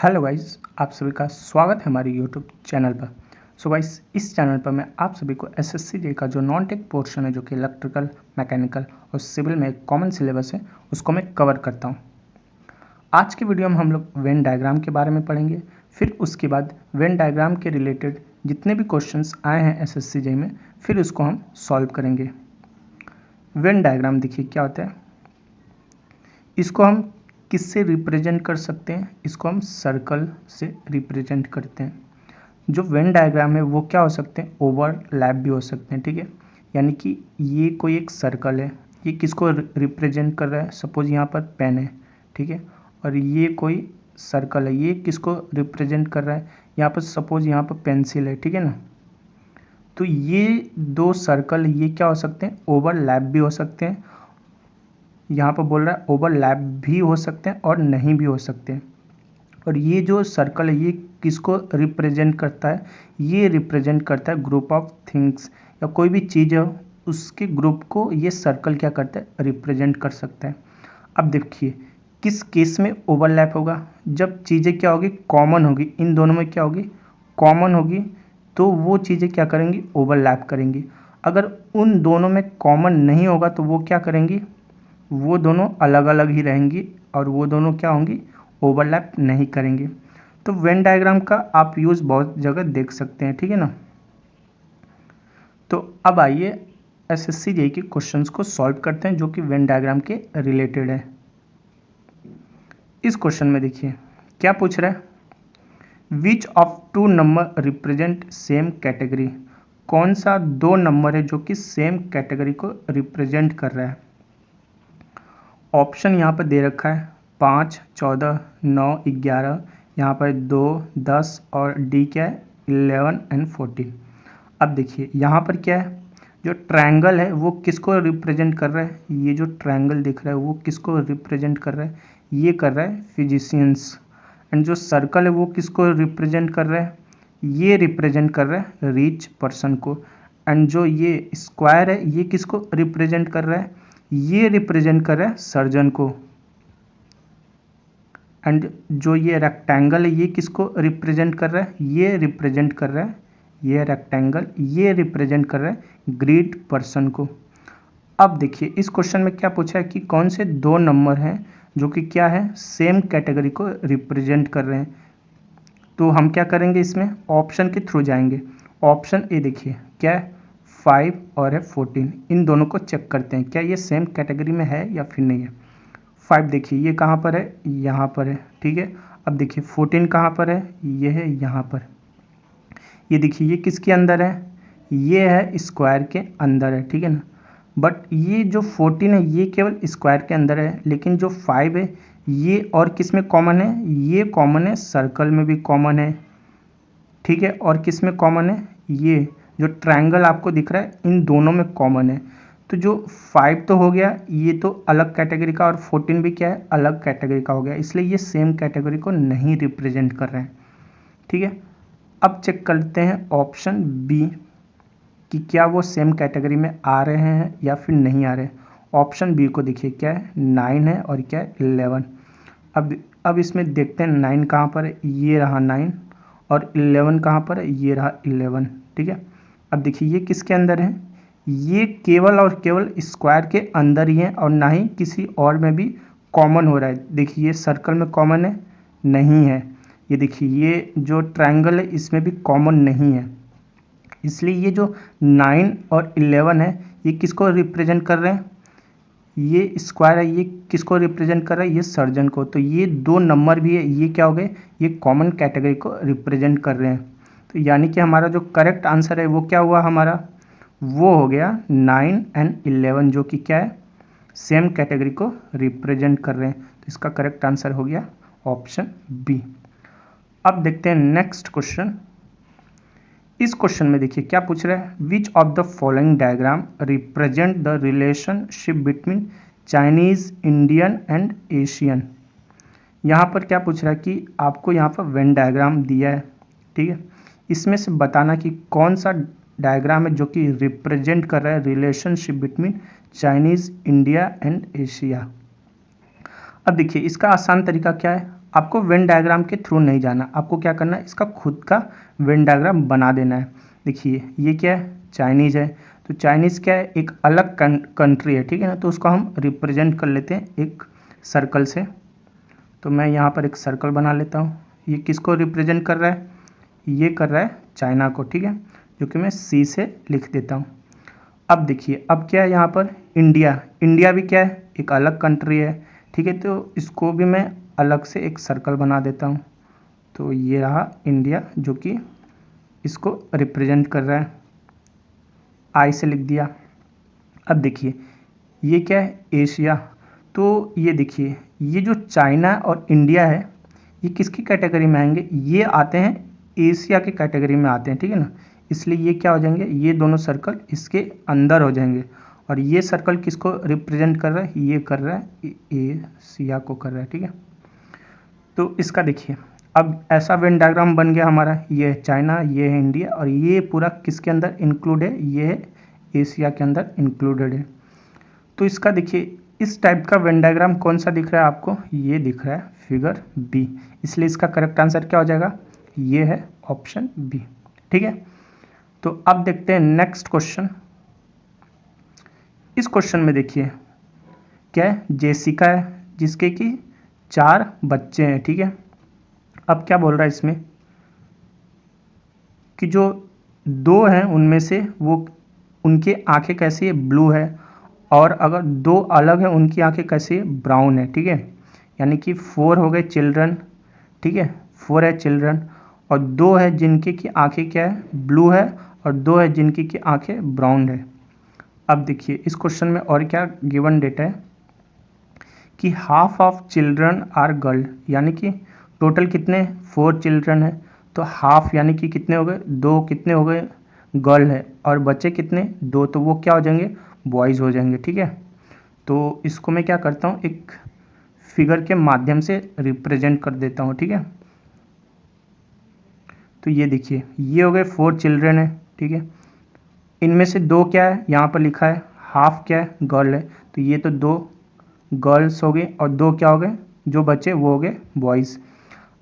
Hello guys, आप सभी का स्वागत है हमारे यूट्यूब चैनल पर। सो गाइस, इस चैनल पर मैं आप सभी को एसएससी जे का जो नॉन टेक पोर्शन है, जो कि इलेक्ट्रिकल, मैकेनिकल और सिविल में एक कॉमन सिलेबस है, उसको मैं कवर करता हूँ। आज की वीडियो में हम लोग वेन डायग्राम के बारे में पढ़ेंगे। फिर उसके बाद वेन डायग्राम के रिलेटेड जितने भी क्वेश्चंस आए हैं एसएससी जे में, फिर उसको हम सॉल्व करेंगे। वेन डायग्राम देखिए क्या होता है। इसको हम किससे रिप्रेजेंट कर सकते हैं? इसको हम सर्कल से रिप्रेजेंट करते हैं। जो वेन डायग्राम है वो क्या हो सकते हैं? ओवरलैप भी हो सकते हैं, ठीक है। यानी कि ये कोई एक सर्कल है, ये किसको रिप्रेजेंट कर रहा है? सपोज यहाँ पर पेन है, ठीक है, और ये कोई सर्कल है, ये किसको रिप्रेजेंट कर रहा है? यहाँ पर सपोज यहाँ पर पेंसिल है, ठीक है ना। तो ये दो सर्कल, ये क्या हो सकते हैं? ओवरलैप भी हो सकते हैं। यहाँ पर बोल रहा है ओवरलैप भी हो सकते हैं और नहीं भी हो सकते हैं। और ये जो सर्कल है ये किसको रिप्रेजेंट करता है? ये रिप्रेजेंट करता है ग्रुप ऑफ थिंग्स, या कोई भी चीज़ है उसके ग्रुप को ये सर्कल क्या करता है? रिप्रेजेंट कर सकता है। अब देखिए किस केस में ओवरलैप होगा? जब चीज़ें क्या होगी? कॉमन होगी। इन दोनों में क्या होगी? कॉमन होगी। तो वो चीज़ें क्या करेंगी? ओवरलैप करेंगी। अगर उन दोनों में कॉमन नहीं होगा तो वो क्या करेंगी? वो दोनों अलग अलग ही रहेंगी और वो दोनों क्या होंगी? ओवरलैप नहीं करेंगे। तो वेन डायग्राम का आप यूज़ बहुत जगह देख सकते हैं, ठीक है ना। तो अब आइए एसएससी जेईई के क्वेश्चंस को सॉल्व करते हैं जो कि वेन डायग्राम के रिलेटेड है। इस क्वेश्चन में देखिए क्या पूछ रहा है। Which of two number represent same category? कौन सा दो नंबर है जो कि सेम कैटेगरी को रिप्रेजेंट कर रहा है? ऑप्शन यहाँ पर दे रखा है 5, 14, 9, 11, यहाँ पर 2, 10 और डी क्या है? 11 एंड 14। अब देखिए यहाँ पर क्या है, जो ट्रायंगल है वो किसको रिप्रेजेंट कर रहा है? ये जो ट्रायंगल दिख रहा है वो किसको रिप्रेजेंट कर रहा है? ये कर रहा है फिजिशियंस। एंड जो सर्कल है वो किसको रिप्रेजेंट कर रहा है? ये रिप्रेजेंट कर रहा है रिच पर्सन को। एंड जो ये स्क्वायर है ये किसको रिप्रेजेंट कर रहा है? ये रिप्रेजेंट कर रहा है सर्जन को। एंड जो ये रेक्टेंगल है ये किसको रिप्रेजेंट कर रहा है? ये रिप्रेजेंट कर रहा है, ये रेक्टेंगल ये रिप्रेजेंट कर रहा है ग्रेट पर्सन को। अब देखिए इस क्वेश्चन में क्या पूछा है कि कौन से दो नंबर हैं जो कि क्या है? सेम कैटेगरी को रिप्रेजेंट कर रहे हैं। तो हम क्या करेंगे, इसमें ऑप्शन के थ्रू जाएंगे। ऑप्शन ए देखिए क्या है? 5 और है 14। इन दोनों को चेक करते हैं क्या ये सेम कैटेगरी में है या फिर नहीं है। 5 देखिए ये कहाँ पर है? यहाँ पर है, ठीक है। अब देखिए 14 कहाँ पर है? ये है यहाँ पर। ये देखिए ये किसके अंदर है? ये है स्क्वायर के अंदर है, ठीक है ना। बट ये जो 14 है ये केवल स्क्वायर के अंदर है, लेकिन जो 5 है ये और किस में कॉमन है? ये कॉमन है, सर्कल में भी कॉमन है, ठीक है। और किस में कॉमन है? ये जो ट्रायंगल आपको दिख रहा है इन दोनों में कॉमन है। तो जो 5 तो हो गया, ये तो अलग कैटेगरी का, और 14 भी क्या है? अलग कैटेगरी का हो गया, इसलिए ये सेम कैटेगरी को नहीं रिप्रेजेंट कर रहे हैं, ठीक है। अब चेक करते हैं ऑप्शन बी कि क्या वो सेम कैटेगरी में आ रहे हैं या फिर नहीं आ रहे। ऑप्शन बी को देखिए क्या है? 9 है और क्या है? 11। अब इसमें देखते हैं 9 कहाँ पर है? ये रहा 9। और 11 कहाँ पर है? ये रहा 11, ठीक है। अब देखिए ये किसके अंदर है? ये केवल और केवल स्क्वायर के अंदर ही है और ना ही किसी और में भी कॉमन हो रहा है। देखिए ये सर्कल में कॉमन है? नहीं है। ये देखिए ये जो ट्रायंगल है इसमें भी कॉमन नहीं है, इसलिए ये जो 9 और 11 है ये किसको रिप्रेजेंट कर रहे हैं? ये स्क्वायर है ये किसको रिप्रेजेंट कर रहा है? ये सर्जन को। तो ये दो नंबर भी है, ये क्या हो गए? ये कॉमन कैटेगरी को रिप्रेजेंट कर रहे हैं। तो यानी कि हमारा जो करेक्ट आंसर है वो क्या हुआ हमारा? वो हो गया 9 एंड 11, जो कि क्या है? सेम कैटेगरी को रिप्रेजेंट कर रहे हैं। तो इसका करेक्ट आंसर हो गया ऑप्शन बी। अब देखते हैं नेक्स्ट क्वेश्चन। इस क्वेश्चन में देखिए क्या पूछ रहा है। Which of the following diagram represent the relationship between Chinese, Indian and Asian. यहाँ पर क्या पूछ रहा है कि आपको यहाँ पर वेन डायग्राम दिया है, ठीक है। इसमें से बताना कि कौन सा डायग्राम है जो कि रिप्रेजेंट कर रहा है relationship between Chinese, India and Asia. अब देखिए इसका आसान तरीका क्या है, आपको वेन डायग्राम के थ्रू नहीं जाना, आपको क्या करना है, इसका खुद का वेन डायग्राम बना देना है। देखिए ये क्या है, चाइनीज़ है, तो चाइनीज़ क्या है, एक अलग कंट्री है, ठीक है ना, तो उसको हम रिप्रेजेंट कर लेते हैं एक सर्कल से। तो मैं यहाँ पर एक सर्कल बना लेता हूँ। ये किसको रिप्रेजेंट कर रहा है, ये कर रहा है चाइना को, ठीक है, जो कि मैं सी से लिख देता हूँ। अब देखिए अब क्या है यहाँ पर, इंडिया, इंडिया भी क्या है, एक अलग कंट्री है, ठीक है, तो इसको भी मैं अलग से एक सर्कल बना देता हूँ। तो ये रहा इंडिया, जो कि इसको रिप्रेजेंट कर रहा है, आई से लिख दिया। अब देखिए ये क्या है, एशिया, तो ये देखिए ये जो चाइना और इंडिया है, ये किसकी कैटेगरी में आएंगे, ये आते हैं एशिया की कैटेगरी में आते हैं, ठीक है ना, इसलिए ये क्या हो जाएंगे, ये दोनों सर्कल इसके अंदर हो जाएंगे। और ये सर्कल किसको रिप्रेजेंट कर रहा है, ये कर रहा है एशिया को कर रहा है, ठीक है। तो इसका देखिए अब ऐसा वेन डायग्राम बन गया हमारा, ये है चाइना, ये है इंडिया, और ये पूरा किसके अंदर इंक्लूड है, ये है एशिया के अंदर इंक्लूडेड है। तो इसका देखिए इस टाइप का वेन डायग्राम कौन सा दिख रहा है आपको, ये दिख रहा है फिगर बी, इसलिए इसका करेक्ट आंसर क्या हो जाएगा, ये है ऑप्शन बी, ठीक है। तो अब देखते हैं नेक्स्ट क्वेश्चन। इस क्वेश्चन में देखिए क्या है, जेसिका है, जिसके कि 4 बच्चे हैं, ठीक है। अब क्या बोल रहा है इसमें कि जो 2 हैं उनमें से वो उनकी आंखें कैसी है, ब्लू है, और अगर 2 अलग हैं उनकी आंखें कैसी है, ब्राउन है, ठीक है। यानी कि 4 हो गए चिल्ड्रन, ठीक है, 4 है चिल्ड्रन, और 2 है जिनकी की आंखें क्या है, ब्लू है, और 2 है जिनकी की आंखें ब्राउन है। अब देखिए इस क्वेश्चन में और क्या गिवन डेटा है कि half of children are girl, यानी कि टोटल कितने 4 चिल्ड्रन है, तो हाफ यानी कि कितने हो गए, 2 कितने हो गए गर्ल है, और बच्चे कितने 2, तो वो क्या हो जाएंगे, बॉयज़ हो जाएंगे, ठीक है। तो इसको मैं क्या करता हूँ, एक फिगर के माध्यम से रिप्रेजेंट कर देता हूँ, ठीक है। तो ये देखिए ये हो गए 4 चिल्ड्रन है, ठीक है, इनमें से 2 क्या है, यहाँ पर लिखा है हाफ क्या है, गर्ल है, तो ये तो 2 गर्ल्स हो गए, और 2 क्या हो गए, जो बचे वो हो गए बॉयज़।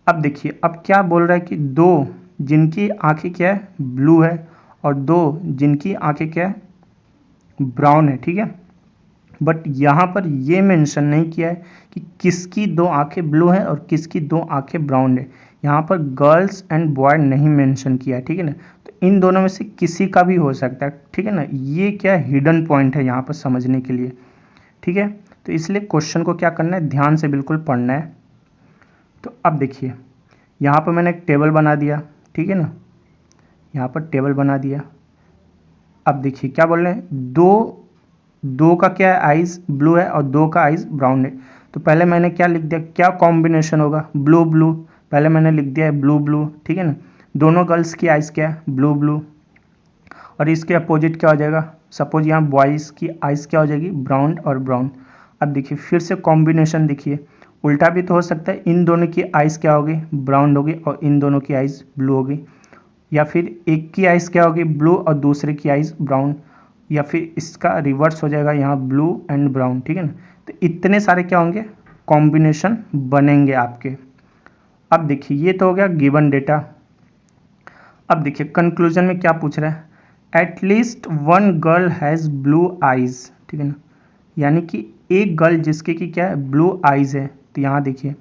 अब देखिए अब क्या बोल रहा है कि 2 जिनकी आंखें क्या है, ब्लू है, और 2 जिनकी आंखें क्या है, ब्राउन है, ठीक है। बट यहाँ पर ये मेंशन नहीं किया है कि किसकी 2 आंखें ब्लू है और किसकी 2 आंखें ब्राउन है, यहाँ पर गर्ल्स एंड बॉय नहीं मेंशन किया है, ठीक है ना। तो इन दोनों में से किसी का भी हो सकता है, ठीक है ना, ये क्या हिडन पॉइंट है यहाँ पर समझने के लिए, ठीक है। तो इसलिए क्वेश्चन को क्या करना है, ध्यान से बिल्कुल पढ़ना है। तो अब देखिए यहाँ पर मैंने एक टेबल बना दिया, ठीक है ना, यहाँ पर टेबल बना दिया। अब देखिए क्या बोल रहे हैं, 2 का क्या है, आइज ब्लू है, और 2 का आइज ब्राउन है। तो पहले मैंने क्या लिख दिया, क्या कॉम्बिनेशन होगा, ब्लू ब्लू, पहले मैंने लिख दिया है ब्लू ब्लू, ठीक है ना। दोनों गर्ल्स की आइज क्या है, ब्लू ब्लू, और इसके अपोजिट क्या हो जाएगा, सपोज यहाँ बॉयज़ की आइज क्या हो जाएगी, ब्राउन और ब्राउन। अब देखिए फिर से कॉम्बिनेशन देखिए, उल्टा भी तो हो सकता है, इन दोनों की आइज क्या होगी, ब्राउन होगी, और इन दोनों की आइज ब्लू होगी, या फिर एक की आइज क्या होगी, ब्लू, और दूसरे की आइज ब्राउन, या फिर इसका रिवर्स हो जाएगा, यहाँ ब्लू एंड ब्राउन, ठीक है ना। तो इतने सारे क्या होंगे, कॉम्बिनेशन बनेंगे आपके। अब देखिए ये तो हो गया गिवन डेटा। अब देखिए कंक्लूजन में क्या पूछ रहा है, at least 1 girl has blue eyes, ठीक है ना, यानी कि एक गर्ल जिसके की क्या है, ब्लू आइज है। तो यहाँ देखिए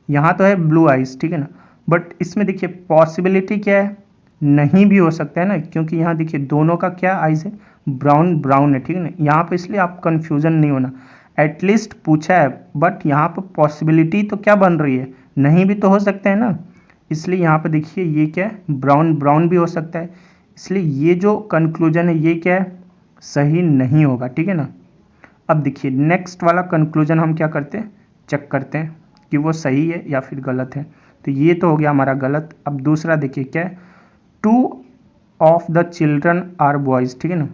यहाँ तो है ब्लू आइज, ठीक है ना, बट इसमें देखिए पॉसिबिलिटी क्या है, नहीं भी हो सकता है ना, क्योंकि यहाँ देखिए दोनों का क्या आइज है, ब्राउन ब्राउन है, ठीक है ना। यहाँ पे इसलिए आप कंफ्यूजन नहीं होना, एटलीस्ट पूछा है, बट यहाँ पर पॉसिबिलिटी तो क्या बन रही है, नहीं भी तो हो सकता है ना, इसलिए यहाँ पे देखिए ये क्या है, ब्राउन ब्राउन भी हो सकता है, इसलिए ये जो कंक्लूजन है ये क्या है, सही नहीं होगा, ठीक है ना। अब देखिए नेक्स्ट वाला कंक्लूजन हम क्या करते हैं, चेक करते हैं कि वो सही है या फिर गलत है। तो ये तो हो गया हमारा गलत। अब दूसरा देखिए क्या है, 2 of the children are boys, ठीक है ना,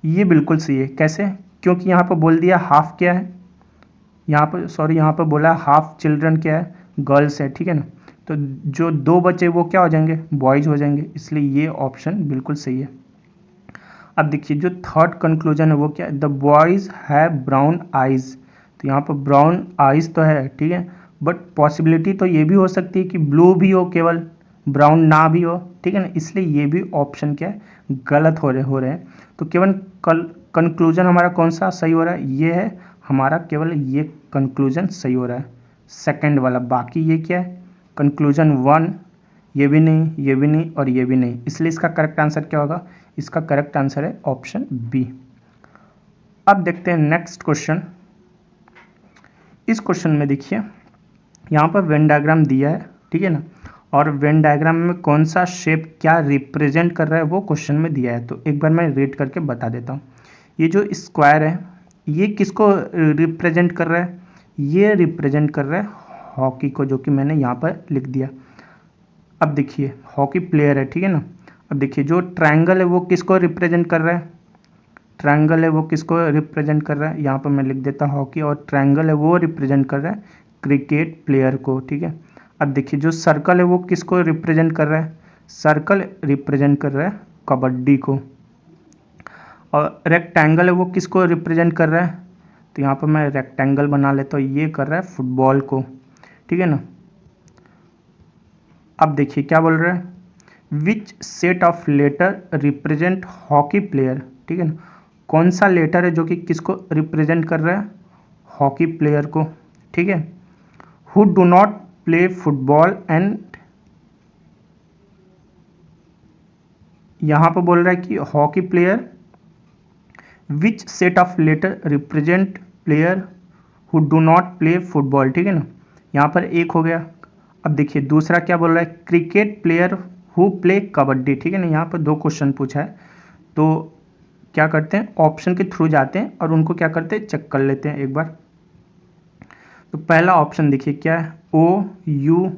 ये बिल्कुल सही है। कैसे, क्योंकि यहाँ पर बोल दिया हाफ क्या है, यहाँ पर सॉरी यहाँ पर बोला हाफ चिल्ड्रन क्या है, गर्ल्स है, ठीक है ना। तो जो 2 बच्चे वो क्या हो जाएंगे, बॉयज़ हो जाएंगे, इसलिए ये ऑप्शन बिल्कुल सही है। अब देखिए जो थर्ड कंक्लूजन है वो क्या है, the boys have brown eyes, तो यहाँ पर ब्राउन आइज़ तो है, ठीक है, बट पॉसिबिलिटी तो ये भी हो सकती है कि ब्लू भी हो, केवल ब्राउन ना भी हो, ठीक है ना। इसलिए ये भी ऑप्शन क्या है, गलत हो रहे हैं। तो केवल कंक्लूजन हमारा कौन सा सही हो रहा है, ये है हमारा, केवल ये कंक्लूजन सही हो रहा है, सेकंड वाला। बाकी ये क्या है, कंक्लूजन 1, ये भी नहीं, ये भी नहीं और ये भी नहीं। इसलिए इसका करेक्ट आंसर क्या होगा, इसका करेक्ट आंसर है ऑप्शन बी। अब देखते हैं नेक्स्ट क्वेश्चन। इस क्वेश्चन में देखिए यहाँ पर वेन डायग्राम दिया है, ठीक है ना, और वेन डायग्राम में कौन सा शेप क्या रिप्रेजेंट कर रहा है वो क्वेश्चन में दिया है। तो एक बार मैं रीड करके बता देता हूँ। ये जो स्क्वायर है ये किसको रिप्रेजेंट कर रहा है, ये रिप्रेजेंट कर रहा है हॉकी को, जो कि मैंने यहाँ पर लिख दिया। अब देखिए हॉकी प्लेयर है, ठीक है ना। अब देखिए जो ट्रायंगल है वो किसको रिप्रेजेंट कर रहा है, ट्रायंगल है वो किसको रिप्रेजेंट कर रहा है, यहाँ पर मैं लिख देता हूँ हॉकी, और ट्रायंगल है वो रिप्रेजेंट कर रहा है क्रिकेट प्लेयर को, ठीक है। अब देखिए जो सर्कल है वो किसको रिप्रेजेंट कर रहा है, सर्कल रिप्रेजेंट कर रहा है कबड्डी को, और रेक्टेंगल है वो किसको रिप्रेजेंट कर रहा है, तो यहाँ पर मैं रेक्टेंगल बना लेता हूँ, ये कर रहा है फुटबॉल को, ठीक है ना। अब देखिए क्या बोल रहा है, which set of letter represent hockey player, ठीक है ना। कौन सा लेटर है जो कि किसको रिप्रेजेंट कर रहा है, हॉकी प्लेयर को, ठीक है। Who do not play football and, यहां पर बोल रहा है कि hockey player, which set of letter represent player who do not play football, ठीक है ना। यहां पर एक हो गया। अब देखिए दूसरा क्या बोल रहा है, cricket player who play kabaddi, ठीक है ना। यहाँ पर 2 क्वेश्चन पूछा है, तो क्या करते हैं, ऑप्शन के थ्रू जाते हैं और उनको क्या करते हैं, चेक कर लेते हैं एक बार। तो पहला ऑप्शन देखिए क्या है, ओ यू,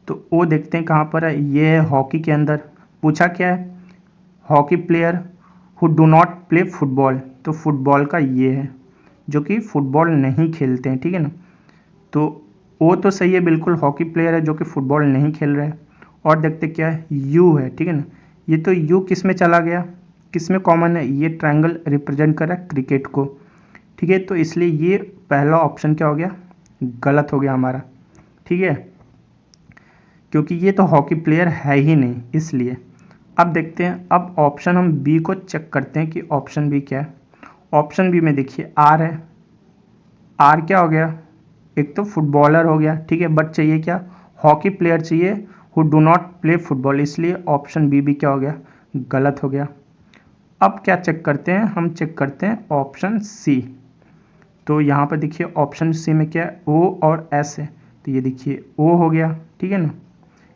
तो ओ देखते हैं कहाँ पर है, ये है हॉकी के अंदर। पूछा क्या है, hockey player who do not play football, तो फुटबॉल का ये है जो कि फुटबॉल नहीं खेलते हैं, ठीक है ना। तो ओ तो सही है बिल्कुल, हॉकी प्लेयर है जो कि फुटबॉल नहीं खेल रहे हैं। और देखते क्या है, यू है, ठीक है ना। ये तो यू किस में चला गया, किस में कॉमन है, ये ट्रायंगल रिप्रेजेंट कर रहा है क्रिकेट को, ठीक है। तो इसलिए ये पहला ऑप्शन क्या हो गया, गलत हो गया हमारा, ठीक है, क्योंकि ये तो हॉकी प्लेयर है ही नहीं, इसलिए। अब देखते हैं, अब ऑप्शन हम बी को चेक करते हैं कि ऑप्शन बी क्या है। ऑप्शन बी में देखिए आर है, आर क्या हो गया, एक तो फुटबॉलर हो गया, ठीक है, बट चाहिए क्या, हॉकी प्लेयर चाहिए who do not play football, इसलिए ऑप्शन बी भी क्या हो गया, गलत हो गया। अब क्या चेक करते हैं, हम चेक करते हैं ऑप्शन सी। तो यहाँ पर देखिए ऑप्शन सी में क्या है, ओ और एस है, तो ये देखिए ओ हो गया, ठीक है ना।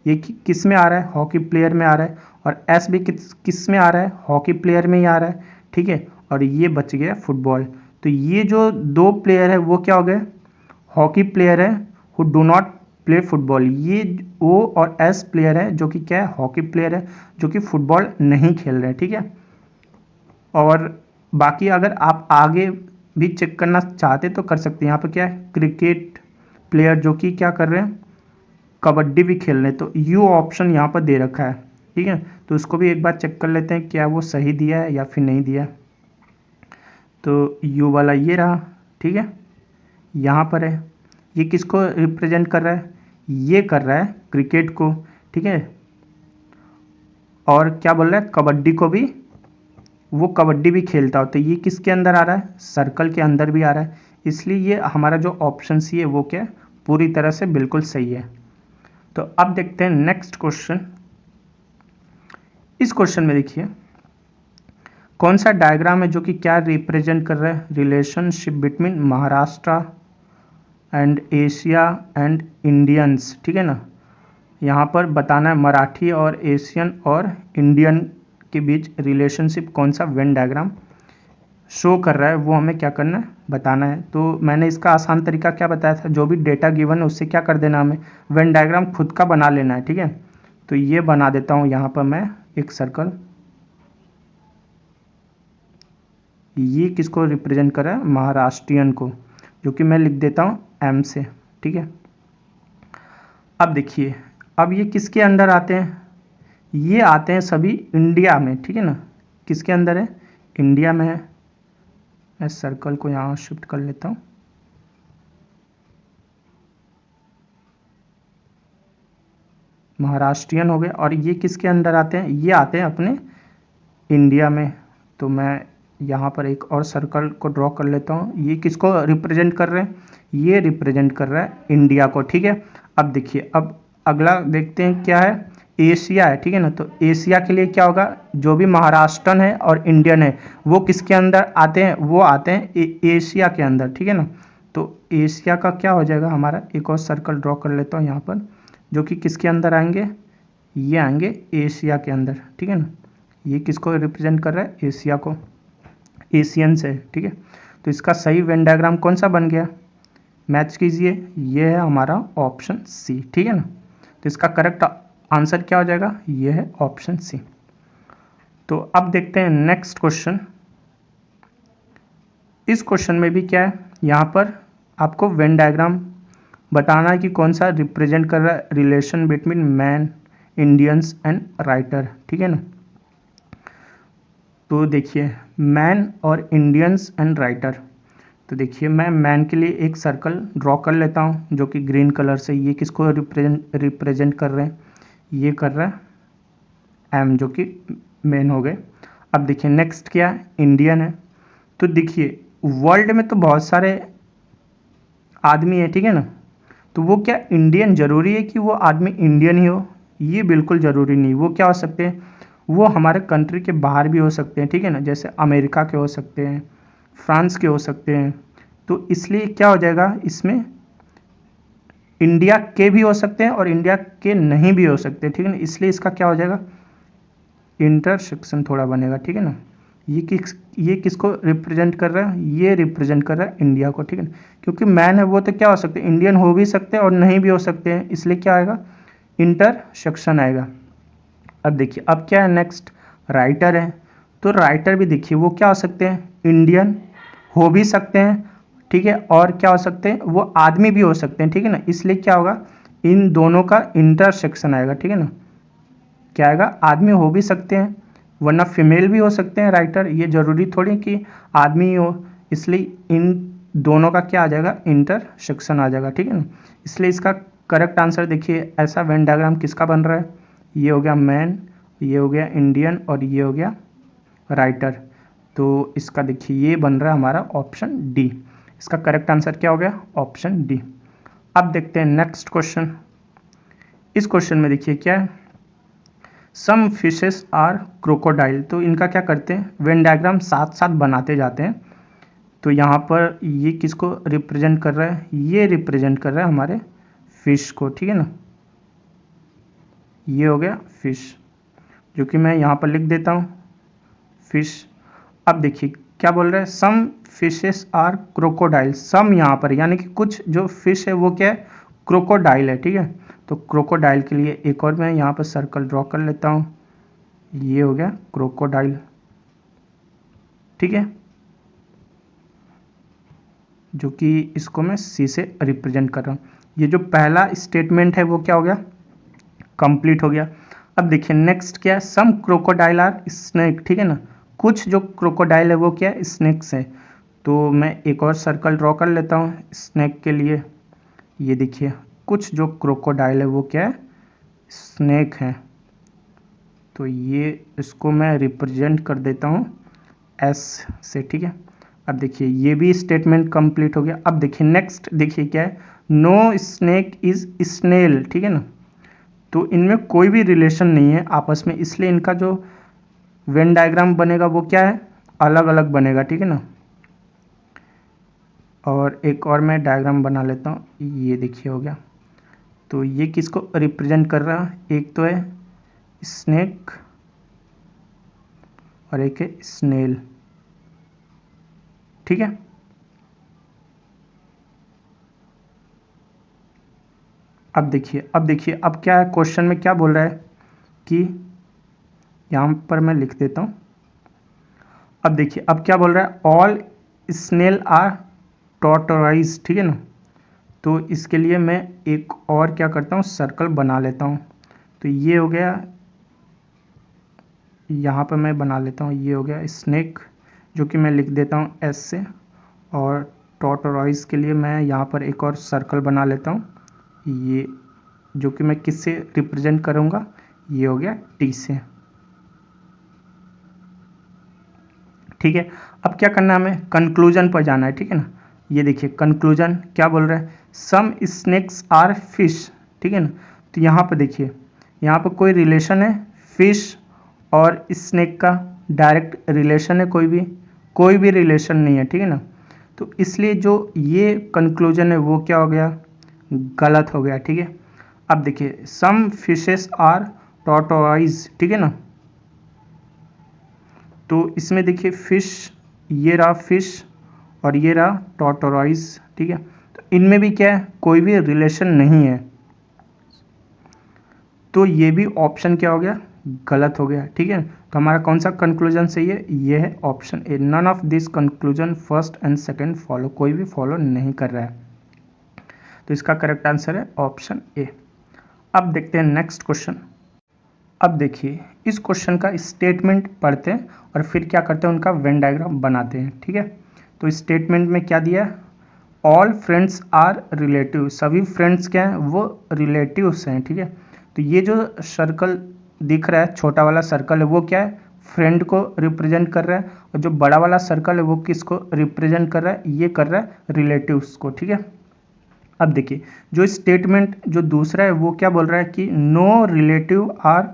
ये किस में आ रहा है, हॉकी प्लेयर में आ रहा है, और एस भी किस में आ रहा है, हॉकी प्लेयर में ही आ रहा है, ठीक है। और ये बच गया फुटबॉल। तो ये जो 2 प्लेयर है वो क्या हो गए, हॉकी प्लेयर है who do not play football, ये ओ और एस प्लेयर है जो कि क्या है, हॉकी प्लेयर है जो कि फुटबॉल नहीं खेल रहे हैं, ठीक है। और बाकी अगर आप आगे भी चेक करना चाहते तो कर सकते हैं। यहाँ पर क्या है, क्रिकेट प्लेयर जो कि क्या कर रहे हैं, कबड्डी भी खेल रहे हैं, तो यू ऑप्शन यहाँ पर दे रखा है, ठीक है। तो उसको भी एक बार चेक कर लेते हैं क्या वो सही दिया है या फिर नहीं दिया। तो यू वाला ये रहा, ठीक है, यहाँ पर है, ये किसको रिप्रेजेंट कर रहा है, ये कर रहा है क्रिकेट को, ठीक है। और क्या बोल रहा है, कबड्डी को भी, वो कबड्डी भी खेलता हो, तो ये किसके अंदर आ रहा है, सर्कल के अंदर भी आ रहा है, इसलिए ये हमारा जो ऑप्शन सी है वो क्या है, पूरी तरह से बिल्कुल सही है। तो अब देखते हैं नेक्स्ट क्वेश्चन। इस क्वेश्चन में देखिए कौन सा डायग्राम है जो कि क्या रिप्रेजेंट कर रहा है, relationship between Maharashtra and Asia and Indians, ठीक है ना। यहाँ पर बताना है मराठी और एशियन और इंडियन के बीच रिलेशनशिप कौन सा वेन डायग्राम शो कर रहा है, वो हमें क्या करना है, बताना है। तो मैंने इसका आसान तरीका क्या बताया था, जो भी डेटा गिवन है उससे क्या कर देना, हमें वेन डायग्राम खुद का बना लेना है, ठीक है। तो ये बना देता हूँ यहाँ पर मैं एक सर्कल, ये किसको रिप्रेजेंट कर रहा है, महाराष्ट्रियन को, जो कि मैं लिख देता हूँ एम से, ठीक है। अब देखिए अब ये किसके अंडर आते हैं, ये आते हैं सभी इंडिया में, ठीक है ना। किसके अंदर है, इंडिया में है। मैं सर्कल को यहाँ शिफ्ट कर लेता हूँ, महाराष्ट्रियन हो गए। और ये किसके अंडर आते हैं? ये आते हैं अपने इंडिया में। तो मैं यहाँ पर एक और सर्कल को ड्रॉ कर लेता हूँ। ये किसको रिप्रेजेंट कर रहे हैं? ये रिप्रेजेंट कर रहा है इंडिया को, ठीक है। अब देखिए, अब अगला देखते हैं क्या है। एशिया है, ठीक है ना। तो एशिया के लिए क्या होगा? जो भी महाराष्ट्रन है और इंडियन है वो किसके अंदर आते हैं? वो आते हैं एशिया के अंदर, ठीक है ना। तो एशिया का क्या हो जाएगा हमारा? एक और सर्कल ड्रॉ कर लेता हूँ यहाँ पर, जो कि किसके अंदर आएंगे? ये आएंगे एशिया के अंदर, ठीक है ना। ये किसको रिप्रेजेंट कर रहा है? एशिया को, एशियन से, ठीक है। तो इसका सही वेन डायग्राम कौन सा बन गया? मैच कीजिए। ये है हमारा ऑप्शन सी, ठीक है ना। तो इसका करेक्ट आंसर क्या हो जाएगा? ये है ऑप्शन सी। तो अब देखते हैं नेक्स्ट क्वेश्चन। इस क्वेश्चन में भी क्या है, यहाँ पर आपको वेन डायग्राम बताना है कि कौन सा रिप्रेजेंट कर रहा है relation between man, Indians and writer, ठीक है ना। तो देखिए, मैन और इंडियंस एंड राइटर। तो देखिए, मैं मैन के लिए एक सर्कल ड्रॉ कर लेता हूँ जो कि ग्रीन कलर से। ये किसको रिप्रेजेंट कर रहे हैं? ये कर रहा है एम, जो कि मैन हो गए। अब देखिए नेक्स्ट क्या है? इंडियन है। तो देखिए, वर्ल्ड में तो बहुत सारे आदमी है, ठीक है ना। तो वो क्या इंडियन ज़रूरी है कि वो आदमी इंडियन ही हो? ये बिल्कुल ज़रूरी नहीं। वो क्या हो सकते हैं? वो हमारे कंट्री के बाहर भी हो सकते हैं, ठीक है ना। जैसे अमेरिका के हो सकते हैं, फ्रांस के हो सकते हैं। तो इसलिए क्या हो जाएगा इसमें? इंडिया के भी हो सकते हैं और इंडिया के नहीं भी हो सकते, ठीक है ना। इसलिए इसका क्या हो जाएगा? इंटरसेक्शन थोड़ा बनेगा, ठीक है ना। ये किसको रिप्रेजेंट कर रहा है? ये रिप्रेजेंट कर रहा है इंडिया को, ठीक है ना। क्योंकि मैन है वो तो क्या हो सकते हैं? इंडियन हो भी सकते हैं और नहीं भी हो सकते हैं, इसलिए क्या आएगा? इंटरसेक्शन आएगा। अब देखिए, अब क्या है नेक्स्ट? राइटर है। तो राइटर भी देखिए वो क्या हो सकते हैं? इंडियन हो भी सकते हैं, ठीक है। और क्या हो सकते हैं? वो आदमी भी हो सकते हैं, ठीक है ना। इसलिए क्या होगा? इन दोनों का इंटरसेक्शन आएगा, ठीक है ना। क्या आएगा? आदमी हो भी सकते हैं, वरना फीमेल भी हो सकते हैं राइटर। ये जरूरी थोड़ी कि आदमी ही हो। इसलिए इन दोनों का क्या आ जाएगा? इंटरसेक्शन आ जाएगा, ठीक है ना। इसलिए इसका करेक्ट आंसर देखिए, ऐसा वेन डायग्राम किसका बन रहा है? ये हो गया मैन, ये हो गया इंडियन और ये हो गया राइटर। तो इसका देखिए ये बन रहा है हमारा ऑप्शन डी। इसका करेक्ट आंसर क्या हो गया? Option D. अब देखते हैं नेक्स्ट क्वेश्चन। इस क्वेश्चन में देखिए क्या है, सम फिशेस आर क्रोकोडाइल। तो इनका क्या करते हैं? वेन डायग्राम साथ साथ बनाते जाते हैं। तो यहाँ पर ये किसको रिप्रेजेंट कर रहा है? ये रिप्रेजेंट कर रहा है हमारे फिश को, ठीक है ना। ये हो गया फिश, जो कि मैं यहाँ पर लिख देता हूँ फिश। अब देखिए क्या बोल रहा है? Some fishes are crocodile. Some यहाँ पर यानी कि कुछ जो फिश है वो क्या है? क्रोकोडाइल है, ठीक है। तो क्रोकोडाइल के लिए एक और मैं यहाँ पर सर्कल ड्रॉ कर लेता हूँ। ये हो गया क्रोकोडाइल, ठीक है, जो कि इसको मैं सी से रिप्रेजेंट कर रहा हूँ। ये जो पहला स्टेटमेंट है वो क्या हो गया? कंप्लीट हो गया। अब देखिए नेक्स्ट क्या है? सम क्रोकोडाइल आर स्नेक, ठीक है ना। कुछ जो क्रोकोडाइल है वो क्या है? स्नेक्स है। तो मैं एक और सर्कल ड्रॉ कर लेता हूँ स्नेक के लिए। ये देखिए कुछ जो क्रोकोडाइल है वो क्या है? स्नेक है। तो ये इसको मैं रिप्रेजेंट कर देता हूँ एस से, ठीक है। अब देखिए ये भी स्टेटमेंट कंप्लीट हो गया। अब देखिए नेक्स्ट देखिए क्या है? नो स्नेक इज स्नेल, ठीक है ना। तो इनमें कोई भी रिलेशन नहीं है आपस में, इसलिए इनका जो वेन डायग्राम बनेगा वो क्या है? अलग अलग बनेगा, ठीक है ना। और एक और मैं डायग्राम बना लेता हूँ। ये देखिए हो गया। तो ये किसको रिप्रेजेंट कर रहा है? एक तो है स्नेक और एक है स्नेल, ठीक है। अब देखिए अब क्या है? क्वेश्चन में क्या बोल रहा है कि यहाँ पर मैं लिख देता हूँ। अब देखिए अब क्या बोल रहा है? ऑल स्नेल आर टॉर्टोराइज, ठीक है ना। तो इसके लिए मैं एक और क्या करता हूँ? सर्कल बना लेता हूँ। तो ये हो गया, यहाँ पर मैं बना लेता हूँ। ये हो गया स्नेक, जो कि मैं लिख देता हूँ एस से। और टॉर्टोराइज के लिए मैं यहाँ पर एक और सर्कल बना लेता हूँ। ये जो कि मैं किससे रिप्रेजेंट करूँगा, ये हो गया टी से। ठीक है, अब क्या करना है, हमें कंक्लूजन पर जाना है। ठीक है ना, ये देखिए कंक्लूजन क्या बोल रहा है, सम स्नेक्स आर फिश। ठीक है ना, तो यहाँ पर देखिए, यहाँ पर कोई रिलेशन है फिश और स्नेक का, डायरेक्ट रिलेशन है कोई भी रिलेशन नहीं है। ठीक है ना, तो इसलिए जो ये कंक्लूजन है वो क्या हो गया, गलत हो गया। ठीक है, अब देखिए सम फिशेस आर टॉर्टोइज। ठीक है ना, तो इसमें देखिए फिश, ये रहा फिश और ये रहा टॉर्टोइज। ठीक है, तो इनमें भी क्या है, कोई भी रिलेशन नहीं है, तो ये भी ऑप्शन क्या हो गया, गलत हो गया। ठीक है, तो हमारा कौन सा कंक्लूजन सही है, ये है option A, none of this conclusion first and second follow, कोई भी फॉलो नहीं कर रहा है, तो इसका करेक्ट आंसर है ऑप्शन ए। अब देखते हैं नेक्स्ट क्वेश्चन। अब देखिए इस क्वेश्चन का स्टेटमेंट पढ़ते हैं और फिर क्या करते हैं, उनका वेन डायग्राम बनाते हैं। ठीक है, तो स्टेटमेंट में क्या दिया है, ऑल फ्रेंड्स आर रिलेटिव, सभी फ्रेंड्स क्या हैं, वो रिलेटिव्स हैं। ठीक है, तो ये जो सर्कल दिख रहा है, छोटा वाला सर्कल है, वो क्या है, फ्रेंड को रिप्रेजेंट कर रहा है, और जो बड़ा वाला सर्कल है वो किसको रिप्रेजेंट कर रहा है, ये कर रहा है रिलेटिव्स को। ठीक है, अब देखिए जो स्टेटमेंट जो दूसरा है वो क्या बोल रहा है कि नो रिलेटिव आर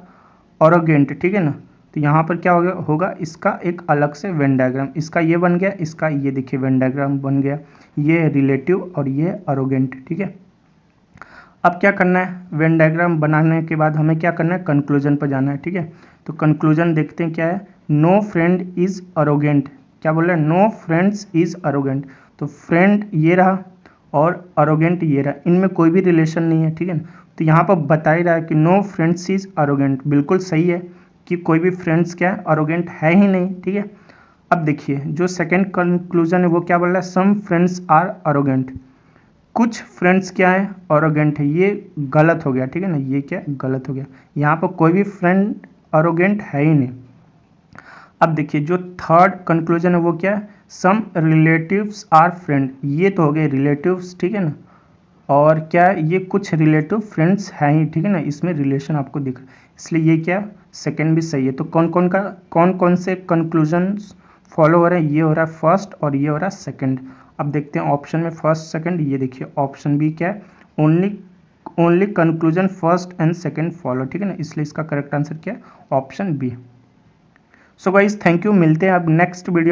ऑरोगेंट। ठीक है ना, तो यहाँ पर क्या होगा इसका एक अलग से वेन डायग्राम, इसका ये बन गया, इसका ये देखिए वेन डायग्राम बन गया, ये रिलेटिव और ये अरोगेंट। ठीक है, अब क्या करना है, वेन डायग्राम बनाने के बाद हमें क्या करना है, कंक्लूजन पर जाना है। ठीक है, तो कंक्लूजन देखते हैं क्या है, नो फ्रेंड इज अरोगेंट, क्या बोल रहा है, नो फ्रेंड्स इज अरोगेंट, तो फ्रेंड ये रहा और अरोगेंट ये रहा, इनमें कोई भी रिलेशन नहीं है। ठीक है, तो यहाँ पर बता ही रहा है कि नो फ्रेंड्स इज अरोगेंट, बिल्कुल सही है कि कोई भी फ्रेंड्स क्या है, अरोगेंट है ही नहीं। ठीक है, अब देखिए जो सेकंड कंक्लूजन है वो क्या बोल रहा है, सम फ्रेंड्स आर अरोगेंट, कुछ फ्रेंड्स क्या है, अरोगेंट है, ये गलत हो गया। ठीक है ना, ये क्या गलत हो गया, यहाँ पर कोई भी फ्रेंड अरोगेंट है ही नहीं। अब देखिए जो थर्ड कंक्लूजन है वो क्या है, सम रिलेटिव्स आर फ्रेंड, ये तो हो गए रिलेटिव्स। ठीक है ना, और क्या है, ये कुछ रिलेटिव फ्रेंड्स हैं ही। ठीक है ना, इसमें रिलेशन आपको दिख रहा है, इसलिए ये क्या सेकंड भी सही है। तो कौन कौन से कंक्लूजन्स फॉलो हो रहे हैं, ये हो रहा है फर्स्ट और ये हो रहा है सेकंड। अब देखते हैं ऑप्शन में फर्स्ट सेकंड, ये देखिए ऑप्शन बी क्या है, only conclusion first and second follow. ठीक है ना, इसलिए इसका करेक्ट आंसर क्या है, option B. So guys thank you, मिलते हैं अब नेक्स्ट वीडियो।